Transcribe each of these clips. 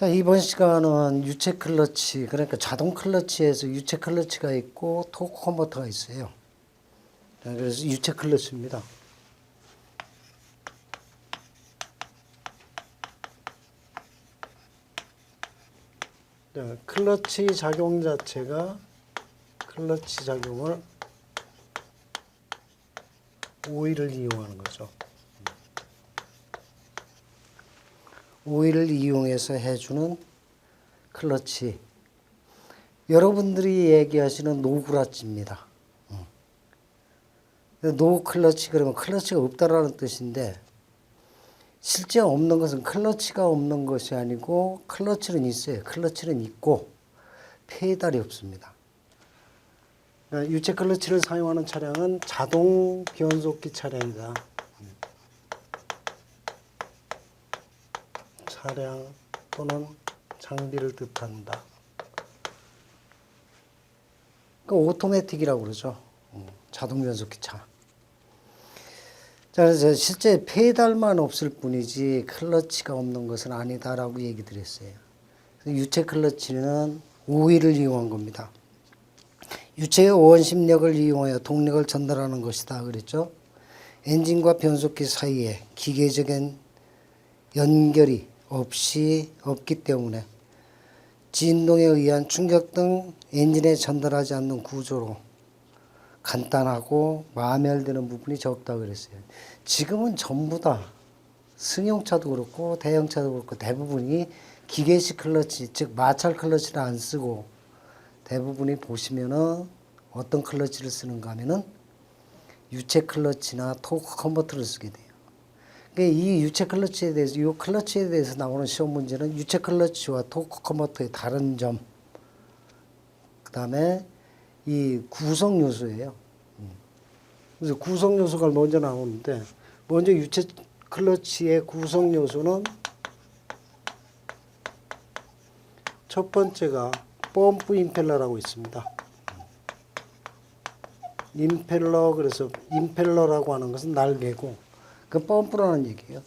자, 이번 시간은 유체 클러치, 그러니까 자동 클러치에서 유체 클러치가 있고 토크 컨버터가 있어요. 자, 그래서 유체 클러치입니다. 자, 클러치 작용 자체가 클러치 작용을 오일을 이용하는 거죠. 오일을 이용해서 해주는 클러치. 여러분들이 얘기하시는 노크러치입니다. 노 클러치 그러면 클러치가 없다라는 뜻인데 실제 없는 것은 클러치가 없는 것이 아니고 클러치는 있어요. 클러치는 있고 페달이 없습니다. 그러니까 유체 클러치를 사용하는 차량은 자동 변속기 차량이다. 차량 또는 장비를 뜻한다. 그러니까 오토매틱이라고 그러죠. 자동 변속기 차. 자, 그래서 실제 페달만 없을 뿐이지 클러치가 없는 것은 아니다라고 얘기 드렸어요. 유체 클러치는 오일을 이용한 겁니다. 유체의 원심력을 이용하여 동력을 전달하는 것이다 그랬죠. 엔진과 변속기 사이에 기계적인 연결이 없기 때문에 진동에 의한 충격 등 엔진에 전달하지 않는 구조로 간단하고 마멸되는 부분이 적다 그랬어요. 지금은 전부 다 승용차도 그렇고 대형차도 그렇고 대부분이 기계식 클러치, 즉 마찰 클러치를 안 쓰고 대부분이 보시면은 어떤 클러치를 쓰는가 하면은 유체 클러치나 토크 컨버터를 쓰게 돼요. 그러니까 이 유체 클러치에 대해서, 이 클러치에 대해서 나오는 시험 문제는 유체 클러치와 토크 컨버터의 다른 점, 그 다음에 이 구성 요소예요. 그래서 구성 요소가 먼저 나오는데, 먼저 유체 클러치의 구성 요소는 첫 번째가 펌프 임펠러라고 있습니다. 임펠러, 그래서 임펠러라고 하는 것은 날개고, 그 펌프라는 얘기예요.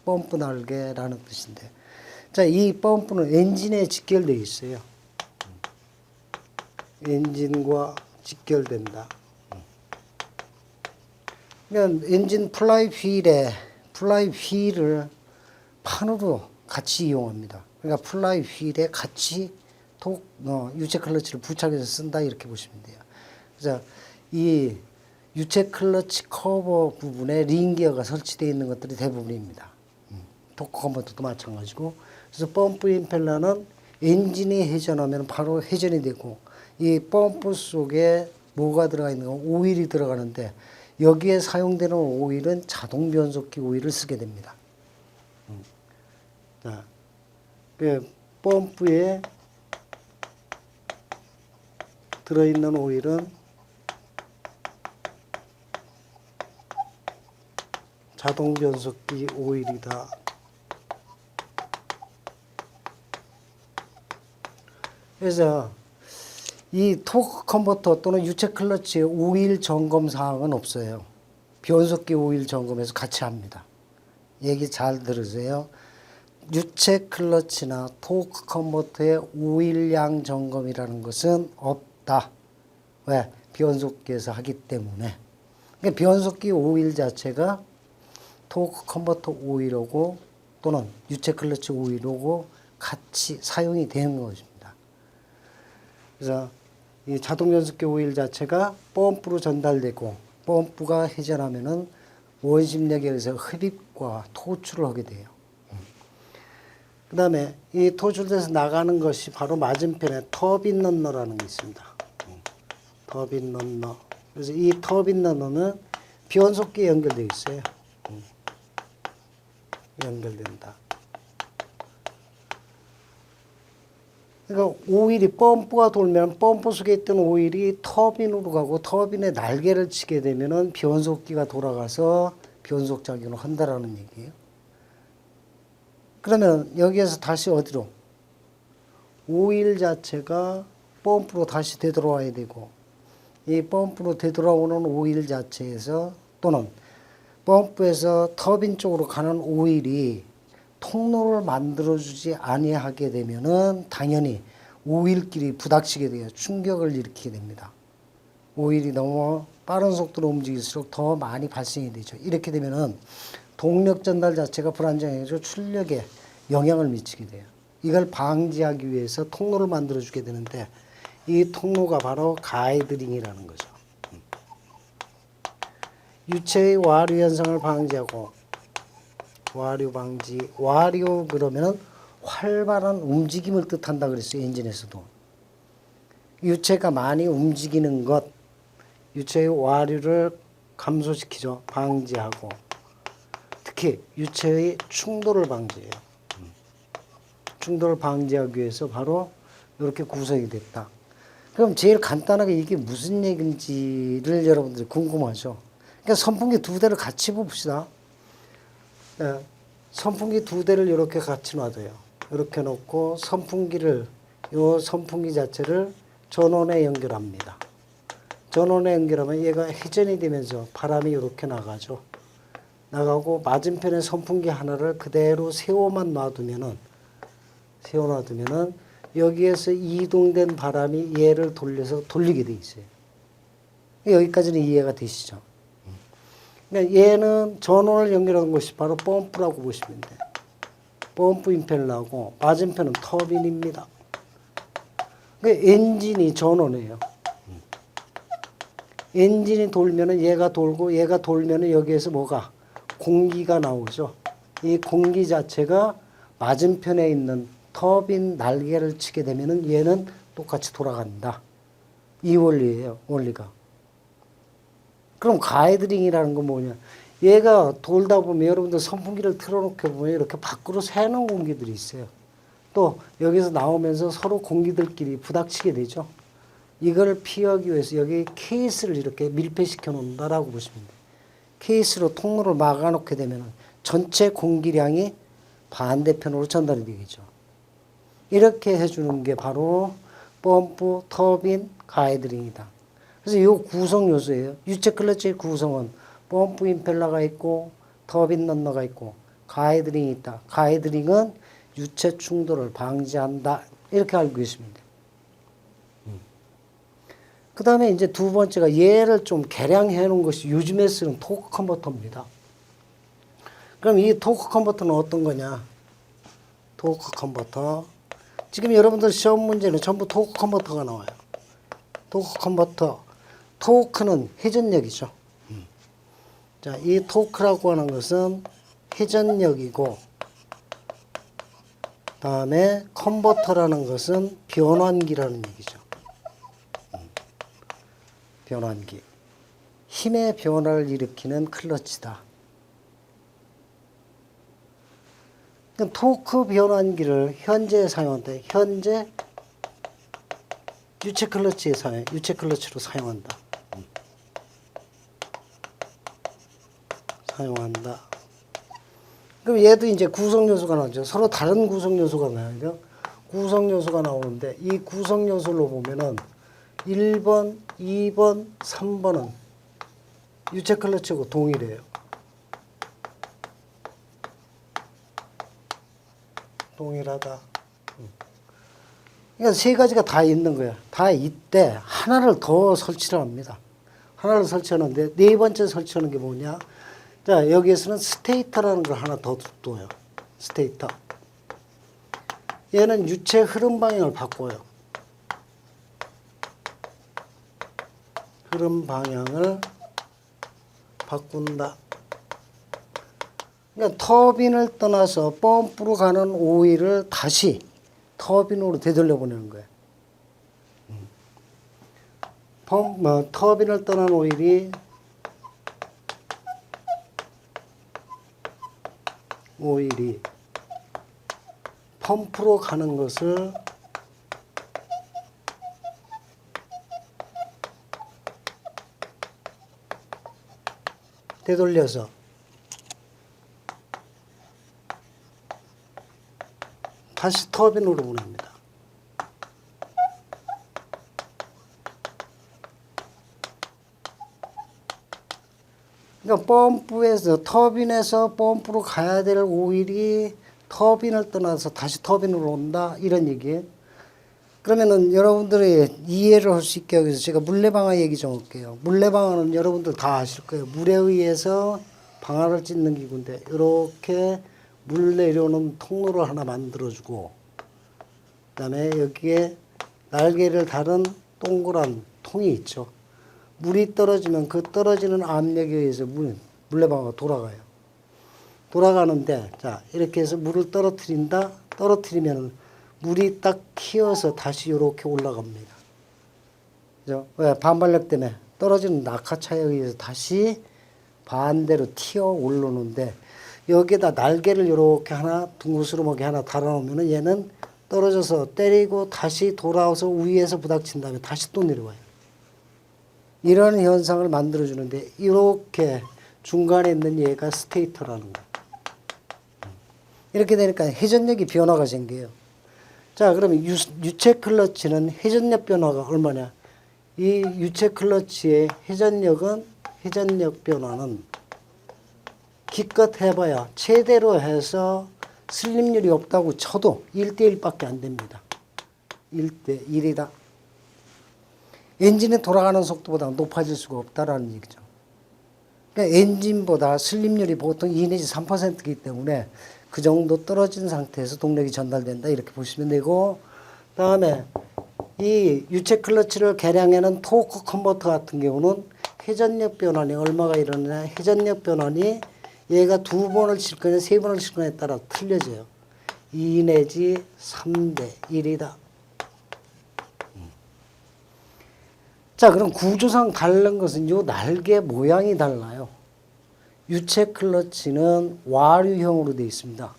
펌프 날개라는 뜻인데, 자, 이 펌프는 엔진에 직결되어 있어요. 엔진과 직결된다. 그러니까 엔진 플라이 휠을 판으로 같이 이용합니다. 그러니까 플라이 휠에 같이 유체 클러치를 부착해서 쓴다 이렇게 보시면 돼요. 그래서 이 유체 클러치 커버 부분에 링기어가 설치되어 있는 것들이 대부분입니다. 토크 컨버터도 마찬가지고. 그래서 펌프 임펠러는 엔진이 회전하면 바로 회전이 되고, 이 펌프 속에 뭐가 들어가 있는 건 오일이 들어가는데, 여기에 사용되는 오일은 자동 변속기 오일을 쓰게 됩니다. 자, 그 펌프에 들어있는 오일은 자동 변속기 오일이다. 그래서 이 토크 컨버터 또는 유체 클러치의 오일 점검 사항은 없어요. 변속기 오일 점검에서 같이 합니다. 얘기 잘 들으세요. 유체 클러치나 토크 컨버터의 오일량 점검이라는 것은 없다. 왜? 변속기에서 하기 때문에. 그러니까 변속기 오일 자체가 토크 컨버터 오일하고 또는 유체 클러치 오일하고 같이 사용이 되는 것입니다. 그래서 이 자동 변속기 오일 자체가 펌프로 전달되고, 펌프가 회전하면은 원심력에 의해서 흡입과 토출을 하게 돼요. 그 다음에 이 토출돼서 나가는 것이 바로 맞은편에 터빈 런너라는 게 있습니다. 터빈 런너. 그래서 이 터빈 런너는 변속기에 연결되어 있어요. 연결된다. 그러니까 오일이 펌프가 돌면 펌프 속에 있던 오일이 터빈으로 가고, 터빈의 날개를 치게 되면은 변속기가 돌아가서 변속작용을 한다라는 얘기예요. 그러면 여기에서 다시 어디로? 오일 자체가 펌프로 다시 되돌아와야 되고, 이 펌프로 되돌아오는 오일 자체에서 또는 펌프에서 터빈 쪽으로 가는 오일이 통로를 만들어주지 아니하게 되면은 당연히 오일끼리 부닥치게 돼요. 충격을 일으키게 됩니다. 오일이 너무 빠른 속도로 움직일수록 더 많이 발생이 되죠. 이렇게 되면은 동력 전달 자체가 불안정해져 출력에 영향을 미치게 돼요. 이걸 방지하기 위해서 통로를 만들어주게 되는데 이 통로가 바로 가이드링이라는 거죠. 유체의 와류 현상을 방지하고 와류 방지, 와류 그러면은 활발한 움직임을 뜻한다 그랬어요. 엔진에서도. 유체가 많이 움직이는 것, 유체의 와류를 감소시키죠. 방지하고. 특히 유체의 충돌을 방지해요. 충돌을 방지하기 위해서 바로 이렇게 구성이 됐다. 그럼 제일 간단하게 이게 무슨 얘기인지를 여러분들이 궁금하죠. 그러니까 선풍기 두 대를 같이 봅시다. 네, 선풍기 두 대를 이렇게 같이 놔둬요. 이렇게 놓고 선풍기를 요 선풍기 자체를 전원에 연결합니다. 전원에 연결하면 얘가 회전이 되면서 바람이 이렇게 나가죠. 나가고 맞은편에 선풍기 하나를 그대로 세워만 놔두면은 여기에서 이동된 바람이 얘를 돌려서 돌리게 돼 있어요. 여기까지는 이해가 되시죠? 그러니까 얘는 전원을 연결한 것이 바로 펌프라고 보시면 돼요. 펌프 임펠러하고 맞은편은 터빈입니다. 그러니까 엔진이 전원이에요. 엔진이 돌면은 얘가 돌고 얘가 돌면은 여기에서 뭐가 공기가 나오죠. 이 공기 자체가 맞은편에 있는 터빈 날개를 치게 되면은 얘는 똑같이 돌아간다. 이 원리예요. 원리가. 그럼 가이드링이라는 건 뭐냐? 얘가 돌다 보면 여러분들 선풍기를 틀어놓게 보면 이렇게 밖으로 새는 공기들이 있어요. 또 여기서 나오면서 서로 공기들끼리 부닥치게 되죠. 이걸 피하기 위해서 여기 케이스를 이렇게 밀폐시켜 놓는다라고 보시면 돼요. 케이스로 통로를 막아놓게 되면 전체 공기량이 반대편으로 전달이 되겠죠. 이렇게 해주는 게 바로 펌프, 터빈, 가이드링이다. 그래서 이 구성 요소예요. 유체 클러치의 구성은 펌프 임펠러가 있고 터빈 런너가 있고 가이드링이 있다. 가이드링은 유체 충돌을 방지한다. 이렇게 알고 계시면 돼요. 그 다음에 이제 두 번째가 얘를 좀 개량해 놓은 것이 요즘에 쓰는 토크 컨버터입니다. 그럼 이 토크 컨버터는 어떤 거냐? 토크 컨버터. 지금 여러분들 시험 문제는 전부 토크 컨버터가 나와요. 토크 컨버터. 토크는 회전력이죠. 자, 이 토크라고 하는 것은 회전력이고, 다음에 컨버터라는 것은 변환기라는 얘기죠. 변환기. 힘의 변화를 일으키는 클러치다. 토크 변환기를 현재 사용한다. 현재 유체 클러치에 유체 클러치로 사용한다. 사용한다. 그럼 얘도 이제 구성 요소가 나오죠. 서로 다른 구성 요소가 나와요. 구성 요소가 나오는데 이 구성 요소로 보면은 1번, 2번, 3번은 유체 클러치하고 동일해요. 동일하다. 그러니까 세 가지가 다 있는 거야. 다 있대. 하나를 더 설치를 합니다. 하나를 설치하는데 네 번째 설치하는 게 뭐냐? 자, 여기에서는 스테이터라는 걸 하나 더 둬요. 스테이터. 얘는 유체 흐름 방향을 바꿔요. 흐름 방향을 바꾼다. 그러니까 터빈을 떠나서 펌프로 가는 오일을 다시 터빈으로 되돌려 보내는 거예요. 터빈을 떠난 오일이 펌프로 가는 것을 되돌려서 다시 터빈으로 보냅니다. 그러니까 펌프에서 터빈에서 펌프로 가야 될 오일이 터빈을 떠나서 다시 터빈으로 온다 이런 얘기예요. 그러면은 여러분들이 이해를 할 수 있게 하기 위해서 제가 물레방아 얘기 좀 할게요. 물레방아는 여러분들 다 아실 거예요. 물에 의해서 방아를 찢는 기구인데 이렇게 물 내려오는 통로를 하나 만들어주고 그다음에 여기에 날개를 다른 동그란 통이 있죠. 물이 떨어지면 그 떨어지는 압력에 의해서 물레방아가 돌아가요. 돌아가는데 자 이렇게 해서 물을 떨어뜨린다. 떨어뜨리면 물이 딱 튀어서 다시 이렇게 올라갑니다. 그죠? 왜? 반발력 때문에 떨어지는 낙하차에 의해서 다시 반대로 튀어 올라오는데 여기에다 날개를 이렇게 하나 둥그스름하게 하나 달아놓으면 얘는 떨어져서 때리고 다시 돌아와서 위에서 부닥친 다음에 다시 또 내려와요. 이런 현상을 만들어주는데 이렇게 중간에 있는 얘가 스테이터라는 거. 이렇게 되니까 회전력이 변화가 생겨요. 자, 그러면 유체 클러치는 회전력 변화가 얼마냐? 이 유체 클러치의 회전력 변화는 기껏 해봐야 최대로 해서 슬립률이 없다고 쳐도 1대1밖에 안 됩니다. 1대1이다. 엔진이 돌아가는 속도보다 높아질 수가 없다라는 얘기죠. 그러니까 엔진보다 슬립률이 보통 2 내지 3%이기 때문에 그 정도 떨어진 상태에서 동력이 전달된다 이렇게 보시면 되고 다음에 이 유체 클러치를 개량하는 토크 컨버터 같은 경우는 회전력 변환이 얼마가 일어나냐 회전력 변환이 얘가 2번을 칠 거냐 3번을 칠 거냐에 따라 틀려져요. 2 내지 3대 1이다. 자 그럼 구조상 다른 것은 요 날개 모양이 달라요. 유체 클러치는 와류형으로 되어 있습니다.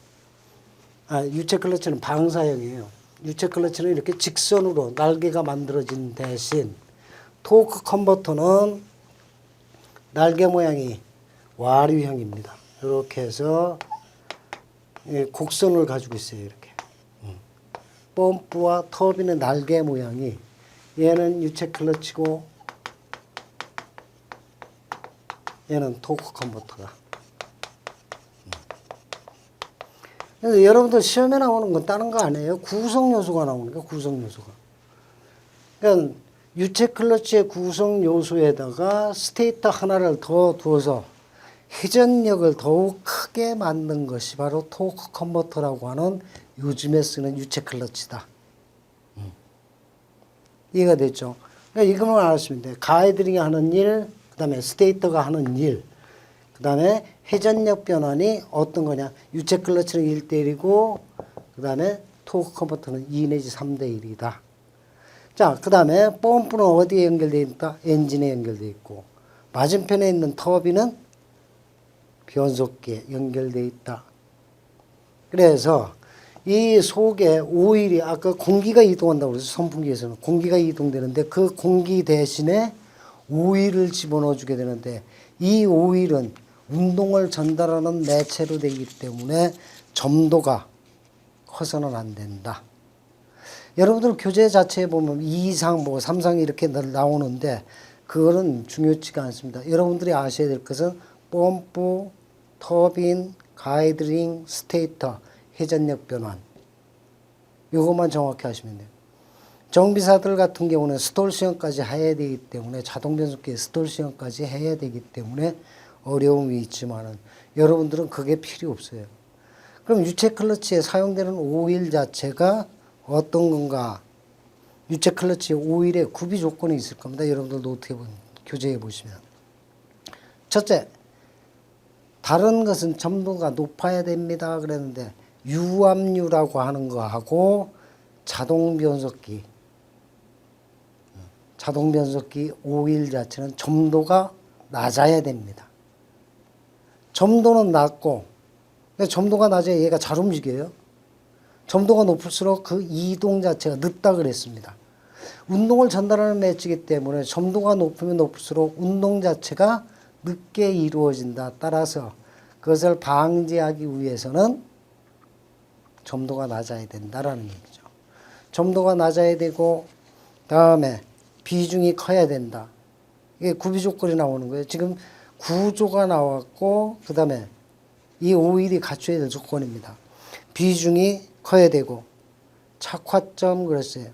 유체 클러치는 방사형이에요. 유체 클러치는 이렇게 직선으로 날개가 만들어진 대신 토크 컨버터는 날개 모양이 와류형입니다. 이렇게 해서 곡선을 가지고 있어요. 이렇게. 펌프와 터빈의 날개 모양이 얘는 유체 클러치고 얘는 토크 컨버터다. 그래서 여러분들 시험에 나오는 건 다른 거 아니에요. 구성 요소가 나오는 거예요. 구성 요소가. 그러니까 유체 클러치의 구성 요소에다가 스테이터 하나를 더 두어서 회전력을 더욱 크게 만든 것이 바로 토크 컨버터라고 하는 요즘에 쓰는 유체 클러치다. 이해가 됐죠? 그러니까 이것만 알았으면 돼요. 가이드링이 하는 일, 그 다음에 스테이터가 하는 일, 그 다음에 회전력 변환이 어떤 거냐. 유체 클러치는 1대1이고, 그 다음에 토크 컨버터는 2 내지 3대1이다. 자, 그 다음에 펌프는 어디에 연결되어 있다? 엔진에 연결되어 있고, 맞은편에 있는 터빈은 변속기에 연결되어 있다. 그래서 이 속에 오일이 아까 공기가 이동한다고 그래서 선풍기에서는 공기가 이동되는데 그 공기 대신에 오일을 집어넣어 주게 되는데 이 오일은 운동을 전달하는 매체로 되기 때문에 점도가 커서는 안 된다. 여러분들 교재 자체에 보면 2상, 3상 이렇게 나오는데 그거는 중요치가 않습니다. 여러분들이 아셔야 될 것은 펌프, 터빈, 가이드링, 스테이터, 회전력 변환. 이것만 정확히 하시면 돼요. 정비사들 같은 경우는 스톨 시험까지 해야 되기 때문에 자동 변속기에 스톨 시험까지 해야 되기 때문에 어려움이 있지만은 여러분들은 그게 필요 없어요. 그럼 유체 클러치에 사용되는 오일 자체가 어떤 건가? 유체 클러치 오일에 구비 조건이 있을 겁니다. 여러분들도 어떻게 교재에 보시면. 첫째, 다른 것은 점도가 높아야 됩니다. 그랬는데 유압류라고 하는 거하고 자동 변속기 오일 자체는 점도가 낮아야 됩니다. 점도는 낮고 점도가 낮아야 얘가 잘 움직여요. 점도가 높을수록 그 이동 자체가 늦다 그랬습니다. 운동을 전달하는 매치이기 때문에 점도가 높으면 높을수록 운동 자체가 늦게 이루어진다. 따라서 그것을 방지하기 위해서는 점도가 낮아야 된다라는 얘기죠. 점도가 낮아야 되고 다음에 비중이 커야 된다. 이게 구비 조건이 나오는 거예요. 지금 구조가 나왔고 그 다음에 이 오일이 갖춰야 될 조건입니다. 비중이 커야 되고 착화점 그랬어요.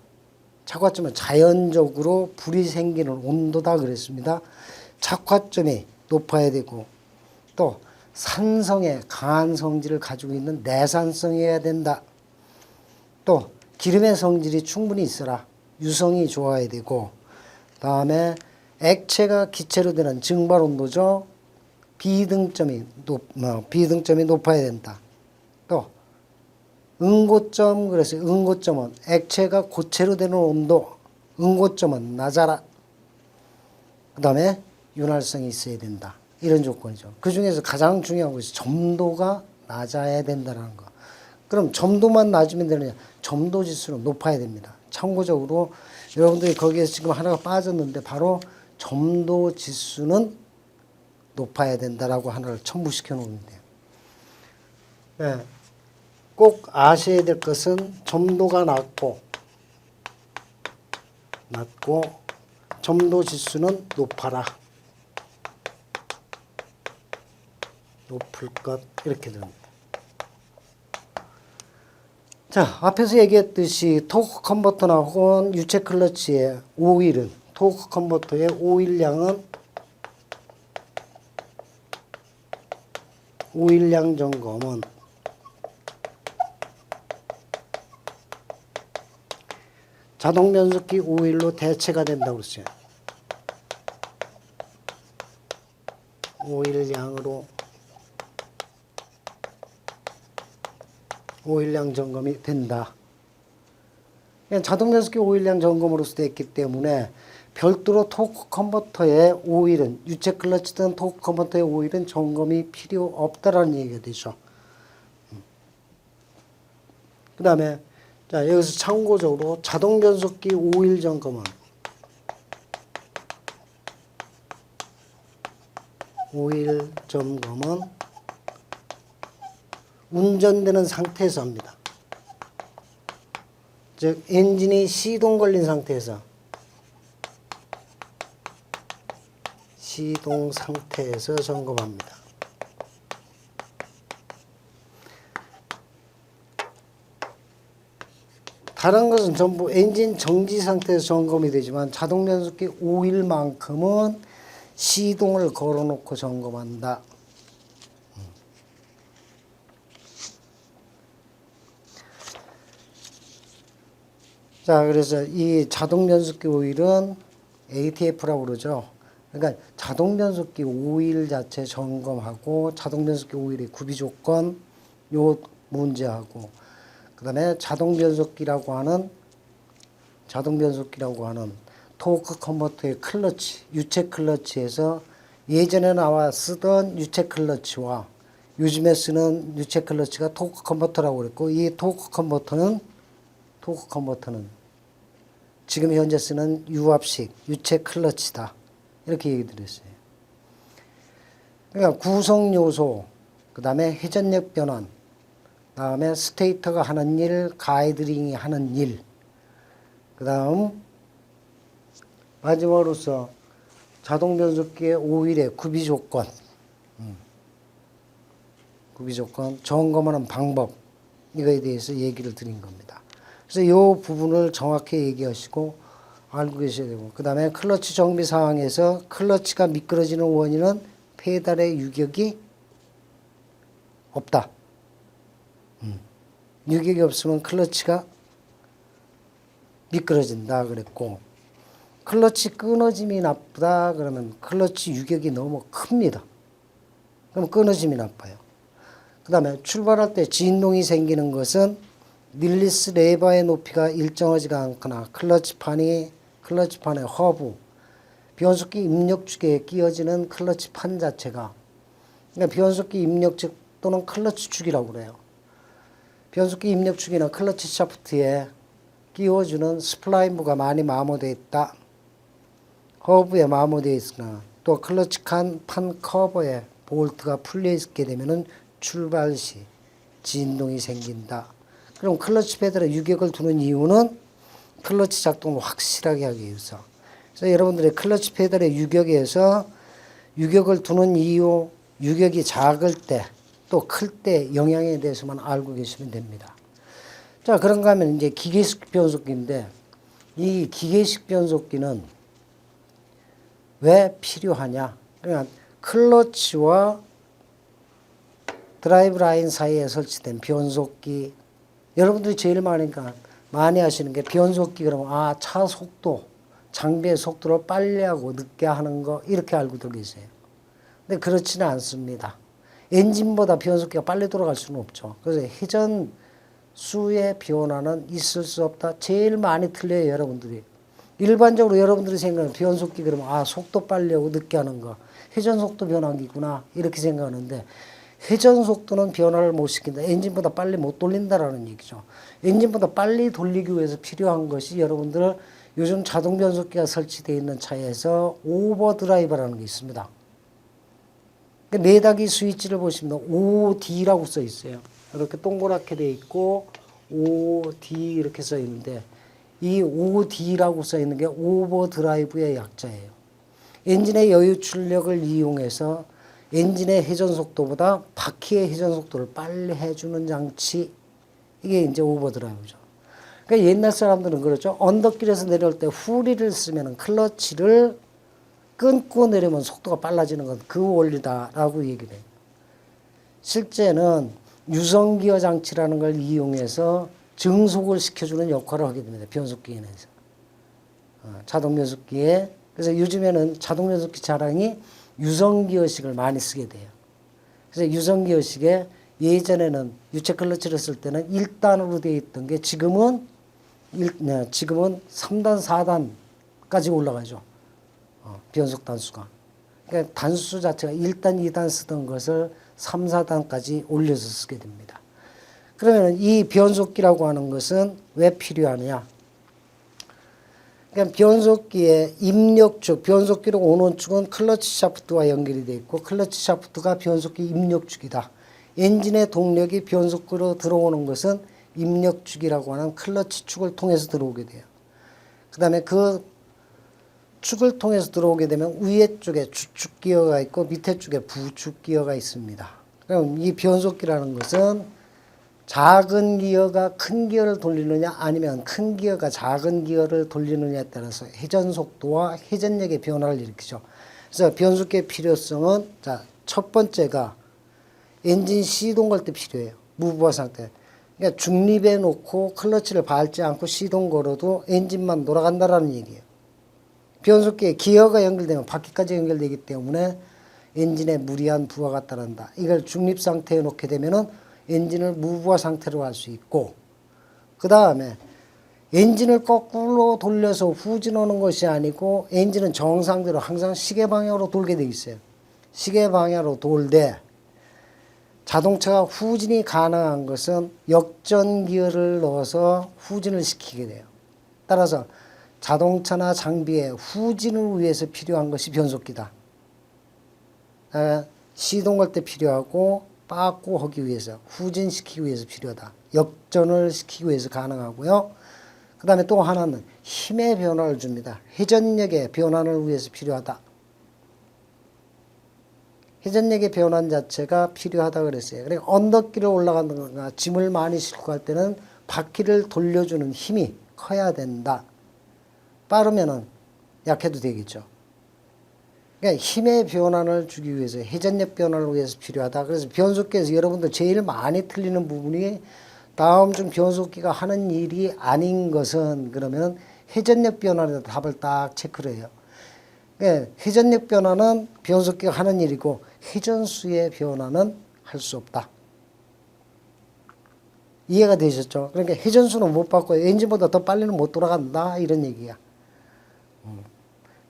착화점은 자연적으로 불이 생기는 온도다 그랬습니다. 착화점이 높아야 되고 또 산성의 강한 성질을 가지고 있는 내산성이어야 된다. 또 기름의 성질이 충분히 있어라. 유성이 좋아야 되고 다음에 액체가 기체로 되는 증발 온도죠. 비등점이 높아야 된다. 또 응고점 그래서 응고점은 액체가 고체로 되는 온도, 응고점은 낮아라. 그 다음에 윤활성이 있어야 된다. 이런 조건이죠. 그 중에서 가장 중요한 것이 점도가 낮아야 된다는 거. 그럼 점도만 낮으면 되느냐? 점도 지수는 높아야 됩니다. 참고적으로 여러분들이 거기에서 지금 하나가 빠졌는데 바로 점도 지수는 높아야 된다라고 하나를 첨부시켜 놓는데요. 네. 꼭 아셔야 될 것은 점도가 낮고 점도 지수는 높아라. 높을 것 이렇게 됩니다. 자, 앞에서 얘기했듯이 토크 컨버터나 혹은 유체 클러치의 오일은 토크 컨버터의 오일량은 오일량 점검은 자동 변속기 오일로 대체가 된다고 그랬어요. 오일량 점검이 된다. 자동 변속기 오일량 점검으로서 됐기 때문에 별도로 토크 컨버터의 오일은 유체 클러치든 토크 컨버터의 오일은 점검이 필요 없다라는 얘기가 되죠. 그 다음에 자, 여기서 참고적으로 자동 변속기 오일 점검은 운전되는 상태에서 합니다. 즉 엔진이 시동 걸린 상태에서 점검합니다. 다른 것은 전부 엔진 정지 상태에서 점검이 되지만 자동 변속기 오일만큼은 시동을 걸어놓고 점검한다. 자, 그래서 이 자동 변속기 오일은 ATF라고 그러죠. 그러니까 자동 변속기 오일 자체 점검하고 자동 변속기 오일의 구비 조건 요 문제하고 그다음에 자동 변속기라고 하는 토크 컨버터의 클러치, 유체 클러치에서 예전에 나와 쓰던 유체 클러치와 요즘에 쓰는 유체 클러치가 토크 컨버터라고 그랬고 이 토크 컨버터는 지금 현재 쓰는 유압식 유체 클러치다. 이렇게 얘기 드렸어요. 그러니까 구성 요소, 그 다음에 회전력 변환, 그 다음에 스테이터가 하는 일, 가이드링이 하는 일, 그 다음 마지막으로서 자동 변속기의 오일의 구비 조건, 점검하는 방법, 이거에 대해서 얘기를 드린 겁니다. 그래서 이 부분을 정확히 얘기하시고 알고 계셔야 되고, 그 다음에 클러치 정비 상황에서 클러치가 미끄러지는 원인은 페달의 유격이 없다. 유격이 없으면 클러치가 미끄러진다 그랬고, 클러치 끊어짐이 나쁘다 그러면 클러치 유격이 너무 큽니다. 그럼 끊어짐이 나빠요. 그 다음에 출발할 때 진동이 생기는 것은 릴리스 레버의 높이가 일정하지가 않거나 클러치판의 허브, 변속기 입력축에 끼어지는 클러치판 자체가, 그러니까 변속기 입력축 또는 클러치축이라고 그래요. 변속기 입력축이나 클러치 샤프트에 끼워주는 스플라인부가 많이 마모되어 있다. 허브에 마모되어 있으나 또 클러치 판 커버에 볼트가 풀려 있게 되면 출발 시 진동이 생긴다. 그럼 클러치 페달에 유격을 두는 이유는 클러치 작동을 확실하게 하기 위해서. 그래서 여러분들의 클러치 페달의 유격에서 유격을 두는 이유, 유격이 작을 때 또 클 때 영향에 대해서만 알고 계시면 됩니다. 자, 그런가 하면 이제 기계식 변속기인데 이 기계식 변속기는 왜 필요하냐? 그러니까 클러치와 드라이브 라인 사이에 설치된 변속기. 여러분들이 제일 많이 하시는 게 변속기 그러면 차 속도, 장비의 속도를 빨리 하고 늦게 하는 거 이렇게 알고들 계세요. 근데 그렇지는 않습니다. 엔진보다 변속기가 빨리 돌아갈 수는 없죠. 그래서 회전수의 변화는 있을 수 없다. 제일 많이 틀려요, 여러분들이. 일반적으로 여러분들이 생각하는 변속기 그러면 속도 빨리 하고 늦게 하는 거. 회전 속도 변환기구나. 이렇게 생각하는데 회전 속도는 변화를 못 시킨다. 엔진보다 빨리 못 돌린다라는 얘기죠. 엔진보다 빨리 돌리기 위해서 필요한 것이 여러분들 요즘 자동 변속기가 설치되어 있는 차에서 오버드라이브라는 게 있습니다. 레다기 스위치를 보시면 OD라고 써 있어요. 이렇게 동그랗게 되어 있고 OD 이렇게 써 있는데 이 OD라고 써 있는 게 오버드라이브의 약자예요. 엔진의 여유 출력을 이용해서 엔진의 회전 속도보다 바퀴의 회전 속도를 빨리 해주는 장치. 이게 이제 오버드라이브죠. 그러니까 옛날 사람들은 그렇죠. 언덕길에서 내려올 때 후리를 쓰면 클러치를 끊고 내리면 속도가 빨라지는 건 그 원리다라고 얘기를 해요. 실제는 유성기어 장치라는 걸 이용해서 증속을 시켜주는 역할을 하게 됩니다. 변속기에서. 자동 변속기에. 그래서 요즘에는 자동 변속기 차량이 유성기어식을 많이 쓰게 돼요. 그래서 유성기어식에 예전에는 유체 클러치를 쓸 때는 1단으로 되어 있던 게 지금은 3단, 4단까지 올라가죠. 변속 단수가. 그러니까 단수 자체가 1단, 2단 쓰던 것을 3, 4단까지 올려서 쓰게 됩니다. 그러면 이 변속기라고 하는 것은 왜 필요하느냐? 그러니까 변속기의 입력축, 변속기로 오는 축은 클러치 샤프트와 연결이 되어 있고 클러치 샤프트가 변속기 입력축이다. 엔진의 동력이 변속기로 들어오는 것은 입력축이라고 하는 클러치 축을 통해서 들어오게 돼요. 그 다음에 그 축을 통해서 들어오게 되면 위에 쪽에 주축 기어가 있고 밑에 쪽에 부축 기어가 있습니다. 그럼 이 변속기라는 것은 작은 기어가 큰 기어를 돌리느냐 아니면 큰 기어가 작은 기어를 돌리느냐에 따라서 회전 속도와 회전력의 변화를 일으키죠. 그래서 변속기의 필요성은 첫 번째가 엔진 시동 걸 때 필요해요. 무브화 상태. 그러니까 중립에 놓고 클러치를 밟지 않고 시동 걸어도 엔진만 돌아간다라는 얘기예요. 변속기에 기어가 연결되면 바퀴까지 연결되기 때문에 엔진에 무리한 부하가 따른다. 이걸 중립 상태에 놓게 되면은 엔진을 무부하 상태로 할 수 있고, 그 다음에 엔진을 거꾸로 돌려서 후진하는 것이 아니고 엔진은 정상대로 항상 시계 방향으로 돌게 돼 있어요. 시계 방향으로 돌되 자동차가 후진이 가능한 것은 역전 기어를 넣어서 후진을 시키게 돼요. 따라서 자동차나 장비의 후진을 위해서 필요한 것이 변속기다. 시동 걸 때 필요하고 빠꾸 하기 위해서, 후진시키기 위해서 필요하다. 역전을 시키기 위해서 가능하고요. 그 다음에 또 하나는 힘의 변화를 줍니다. 회전력의 변환을 위해서 필요하다. 회전력의 변환 자체가 필요하다 그랬어요. 그러니까 언덕길을 올라간다거나 짐을 많이 싣고 갈 때는 바퀴를 돌려주는 힘이 커야 된다. 빠르면은 약해도 되겠죠. 그러니까 힘의 변환을 주기 위해서, 회전력 변환을 위해서 필요하다. 그래서 변속기에서 여러분들 제일 많이 틀리는 부분이 다음 중 변속기가 하는 일이 아닌 것은 그러면 회전력 변환에 답을 딱 체크를 해요. 그러니까 회전력 변환은 변속기가 하는 일이고 회전수의 변환은 할 수 없다. 이해가 되셨죠? 그러니까 회전수는 못 바꿔요. 엔진보다 더 빨리는 못 돌아간다. 이런 얘기야.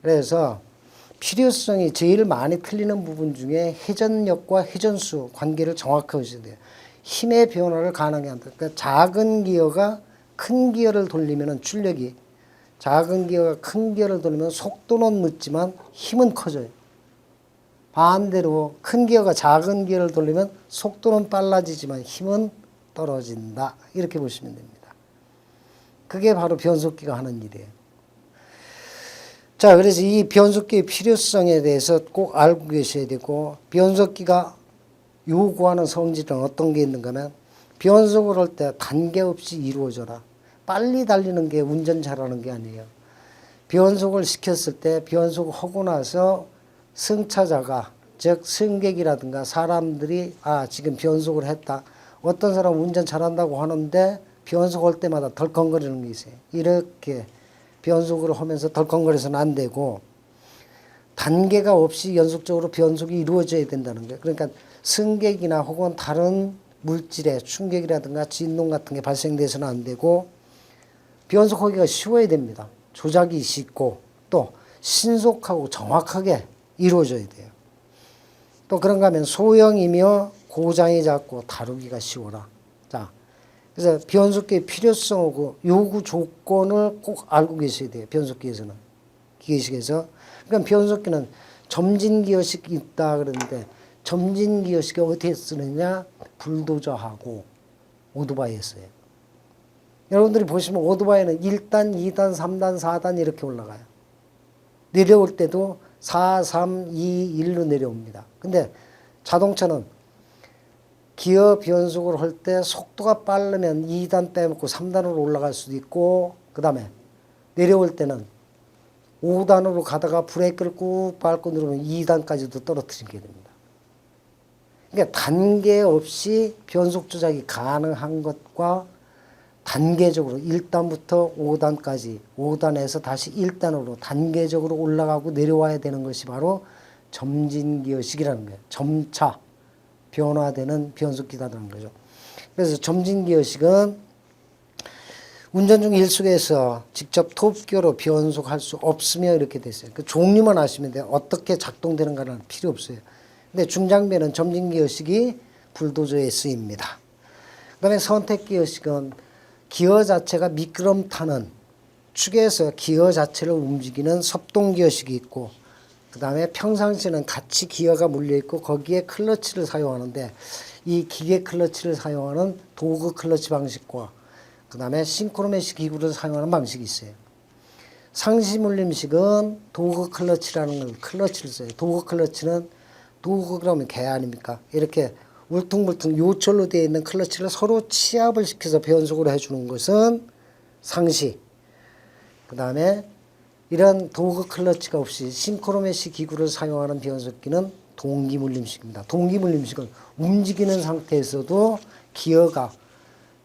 그래서 필요성이 제일 많이 틀리는 부분 중에 회전력과 회전수 관계를 정확하게 하셔야 돼요. 힘의 변화를 가능하게 한다. 그러니까 작은 기어가 큰 기어를 돌리면 출력이, 작은 기어가 큰 기어를 돌리면 속도는 늦지만 힘은 커져요. 반대로 큰 기어가 작은 기어를 돌리면 속도는 빨라지지만 힘은 떨어진다. 이렇게 보시면 됩니다. 그게 바로 변속기가 하는 일이에요. 자, 그래서 이 변속기의 필요성에 대해서 꼭 알고 계셔야 되고, 변속기가 요구하는 성질은 어떤 게 있는가 하면 변속을 할 때 단계 없이 이루어져라. 빨리 달리는 게 운전 잘하는 게 아니에요. 변속을 시켰을 때 변속을 하고 나서 승차자가 즉 승객이라든가 사람들이 지금 변속을 했다. 어떤 사람은 운전 잘한다고 하는데 변속할 때마다 덜컹거리는 게 있어요. 이렇게 변속을 하면서 덜컹거려서는 안 되고 단계가 없이 연속적으로 변속이 이루어져야 된다는 거예요. 그러니까 승객이나 혹은 다른 물질의 충격이라든가 진동 같은 게 발생돼서는 안 되고 변속하기가 쉬워야 됩니다. 조작이 쉽고 또 신속하고 정확하게 이루어져야 돼요. 또 그런가 하면 소형이며 고장이 작고 다루기가 쉬워라. 자, 그래서 변속기의 필요성하고 요구 조건을 꼭 알고 계셔야 돼요. 변속기에서는. 기계식에서. 그러니까 변속기는 점진기어식이 있다 그러는데 점진기어식이 어떻게 쓰느냐? 불도저하고 오토바이에 써요. 여러분들이 보시면 오토바이는 1단, 2단, 3단, 4단 이렇게 올라가요. 내려올 때도 4, 3, 2, 1로 내려옵니다. 근데 자동차는 기어 변속을 할 때 속도가 빠르면 2단 빼먹고 3단으로 올라갈 수도 있고 그 다음에 내려올 때는 5단으로 가다가 브레이크를 꾹 밟고 누르면 2단까지도 떨어뜨리게 됩니다. 그러니까 단계 없이 변속 조작이 가능한 것과 단계적으로 1단부터 5단까지 5단에서 다시 1단으로 단계적으로 올라가고 내려와야 되는 것이 바로 점진기어식이라는 거예요. 점차 변화되는 변속기다라는 거죠. 그래서 점진기어식은 운전 중 일속에서 직접 톱기어로 변속할 수 없으며 이렇게 됐어요. 그 종류만 아시면 돼요. 어떻게 작동되는가는 필요 없어요. 근데 중장비는 점진기어식이 불도저에 쓰입니다. 그 다음에 선택기어식은 기어 자체가 미끄럼 타는 축에서 기어 자체를 움직이는 섭동기어식이 있고 그 다음에 평상시에는 같이 기어가 물려있고 거기에 클러치를 사용하는데 이 기계 클러치를 사용하는 도그 클러치 방식과 그 다음에 싱크로매식 기구를 사용하는 방식이 있어요. 상시물림식은 도그 클러치라는 걸 클러치를 써요. 도그 클러치는 도그 그러면 개 아닙니까? 이렇게 울퉁불퉁 요철로 되어 있는 클러치를 서로 치압을 시켜서 변속을 해주는 것은 상시. 그 다음에 이런 도그 클러치가 없이 싱크로매식 기구를 사용하는 변속기는 동기물림식입니다. 동기물림식은 움직이는 상태에서도 기어가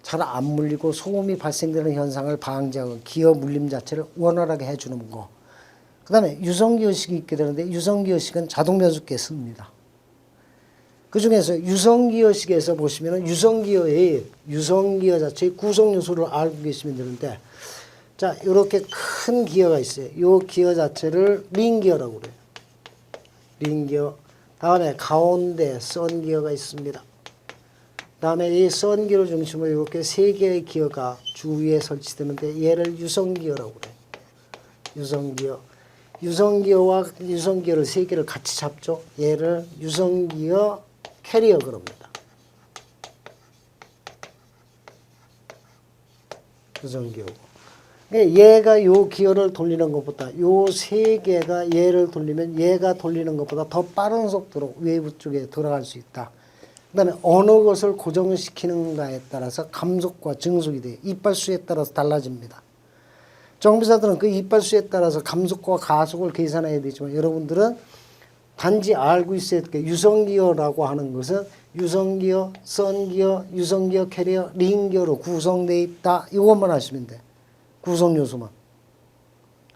잘 안 물리고 소음이 발생되는 현상을 방지하고 기어 물림 자체를 원활하게 해주는 거. 그 다음에 유성기어식이 있게 되는데 유성기어식은 자동 변속기에 씁니다. 그 중에서 유성기어식에서 보시면 유성기어 자체의 구성 요소를 알고 계시면 되는데 자, 이렇게 큰 기어가 있어요. 이 기어 자체를 링기어라고 그래요. 링기어. 다음에 가운데 선기어가 있습니다. 다음에 이 선기어를 중심으로 이렇게 세 개의 기어가 주위에 설치되는데 얘를 유성기어라고 그래요. 유성기어. 유성기어와 유성기어를 세 개를 같이 잡죠. 얘를 유성기어 캐리어 그럽니다. 유성기어고. 얘가 요 기어를 돌리는 것보다 요 세 개가 얘를 돌리면 얘가 돌리는 것보다 더 빠른 속도로 외부 쪽에 돌아갈 수 있다. 그 다음에 어느 것을 고정시키는가에 따라서 감속과 증속이 돼요. 이빨수에 따라서 달라집니다. 정비사들은 그 이빨수에 따라서 감속과 가속을 계산해야 되지만 여러분들은 단지 알고 있어야 될 게 유성기어라고 하는 것은 유성기어, 선기어, 유성기어 캐리어, 링기어로 구성되어 있다. 이것만 아시면 돼. 구성 요소만.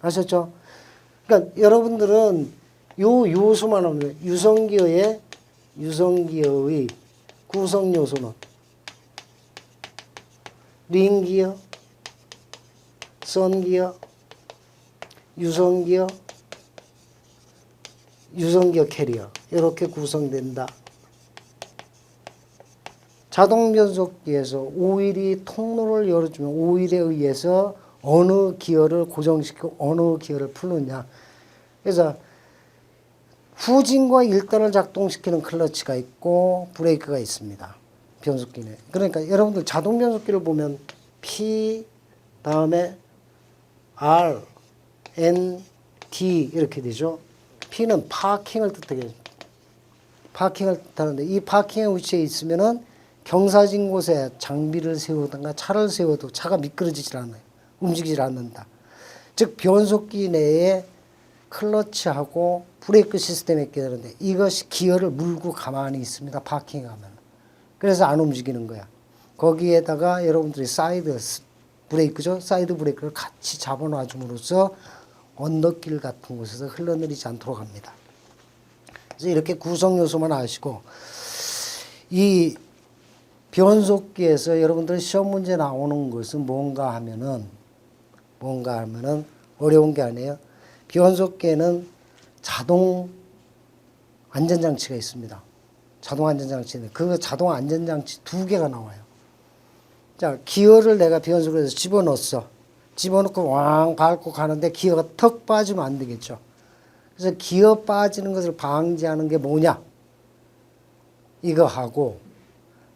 아셨죠? 그러니까 여러분들은 요 요소만 하면 유성기어의 구성 요소는 링기어, 선기어, 유성기어 캐리어 이렇게 구성된다. 자동 변속기에서 오일이 통로를 열어주면 오일에 의해서 어느 기어를 고정시키고 어느 기어를 풀느냐. 그래서 후진과 1단을 작동시키는 클러치가 있고 브레이크가 있습니다. 변속기는. 그러니까 여러분들 자동 변속기를 보면 P 다음에 R, N, D 이렇게 되죠. P는 파킹을 뜻하게 해요. 파킹을 타는데 이 파킹의 위치에 있으면은 경사진 곳에 장비를 세우든가 차를 세워도 차가 미끄러지질 않아요. 움직이질 않는다. 즉 변속기 내에 클러치하고 브레이크 시스템이 있게 되는데 이것이 기어를 물고 가만히 있습니다. 파킹에 가면. 그래서 안 움직이는 거야. 거기에다가 여러분들이 사이드 브레이크죠. 사이드 브레이크를 같이 잡아놔줌으로써 언덕길 같은 곳에서 흘러내리지 않도록 합니다. 그래서 이렇게 구성 요소만 아시고 이 변속기에서 여러분들 시험 문제 나오는 것은 뭔가 하면은 어려운 게 아니에요. 변속기에는 자동 안전장치가 있습니다. 자동 안전장치는 그 자동 안전장치 2개가 나와요. 자, 기어를 내가 변속기에서 집어넣었어. 집어넣고 왕 밟고 가는데 기어가 턱 빠지면 안 되겠죠. 그래서 기어 빠지는 것을 방지하는 게 뭐냐? 이거 하고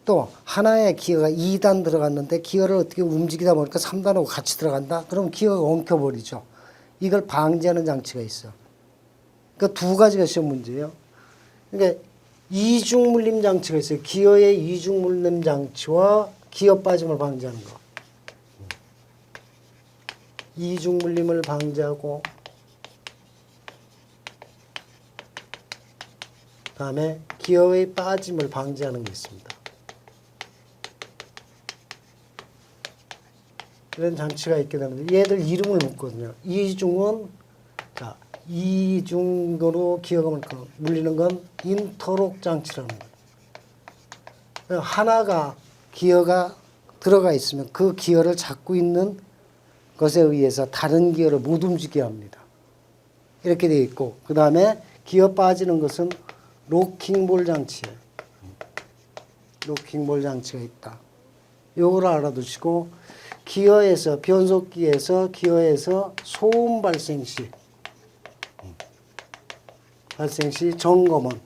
또 하나의 기어가 2단 들어갔는데 기어를 어떻게 움직이다 보니까 3단하고 같이 들어간다? 그럼 기어가 엉켜버리죠. 이걸 방지하는 장치가 있어. 그러니까 2가지가 시험 문제예요. 그러니까 이중물림 장치가 있어요. 기어의 이중물림 장치와 기어 빠짐을 방지하는 거. 이중물림을 방지하고 그다음에 기어의 빠짐을 방지하는 게 있습니다. 이런 장치가 있게 되는데 얘들 이름을 묻거든요. 이중은 자 이중으로 기어가 물리는 건 인터록 장치라는 거예요. 하나가 기어가 들어가 있으면 그 기어를 잡고 있는 것에 의해서 다른 기어를 못 움직이게 합니다. 이렇게 되어 있고 그 다음에 기어 빠지는 것은 로킹볼 장치예요. 로킹볼 장치가 있다. 요걸 알아두시고 기어에서 변속기에서 기어에서 소음 발생 시 점검은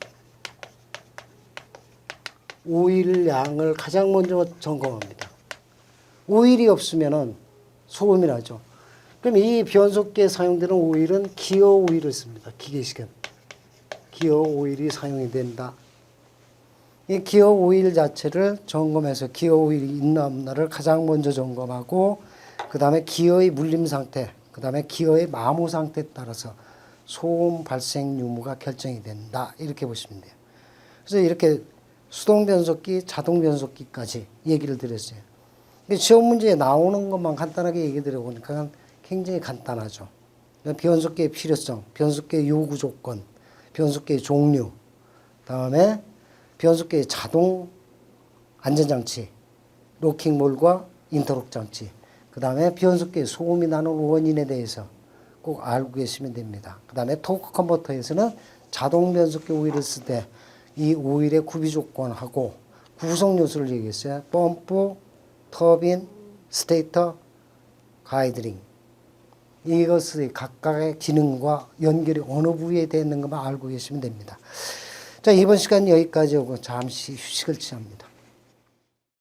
오일 양을 가장 먼저 점검합니다. 오일이 없으면은 소음이 나죠. 그럼 이 변속기에 사용되는 오일은 기어 오일을 씁니다. 기계식은 기어 오일이 사용이 된다. 이 기어 오일 자체를 점검해서 기어 오일이 있나 없나를 가장 먼저 점검하고 그 다음에 기어의 물림 상태, 그 다음에 기어의 마모 상태에 따라서 소음 발생 유무가 결정이 된다. 이렇게 보시면 돼요. 그래서 이렇게 수동 변속기, 자동 변속기까지 얘기를 드렸어요. 시험 문제에 나오는 것만 간단하게 얘기 드려보니까 굉장히 간단하죠. 변속기의 필요성, 변속기의 요구 조건, 변속기의 종류, 다음에 변속기의 자동 안전장치, 로킹볼과 인터록 장치, 그 다음에 변속기의 소음이 나는 원인에 대해서 꼭 알고 계시면 됩니다. 그 다음에 토크 컨버터에서는 자동 변속기 오일을 쓸 때 이 오일의 구비 조건하고 구성 요소를 얘기했어요. 펌프, 터빈, 스테이터, 가이드링. 이것의 각각의 기능과 연결이 어느 부위에 되어 있는 것만 알고 계시면 됩니다. 자, 이번 시간 여기까지 오고 잠시 휴식을 취합니다.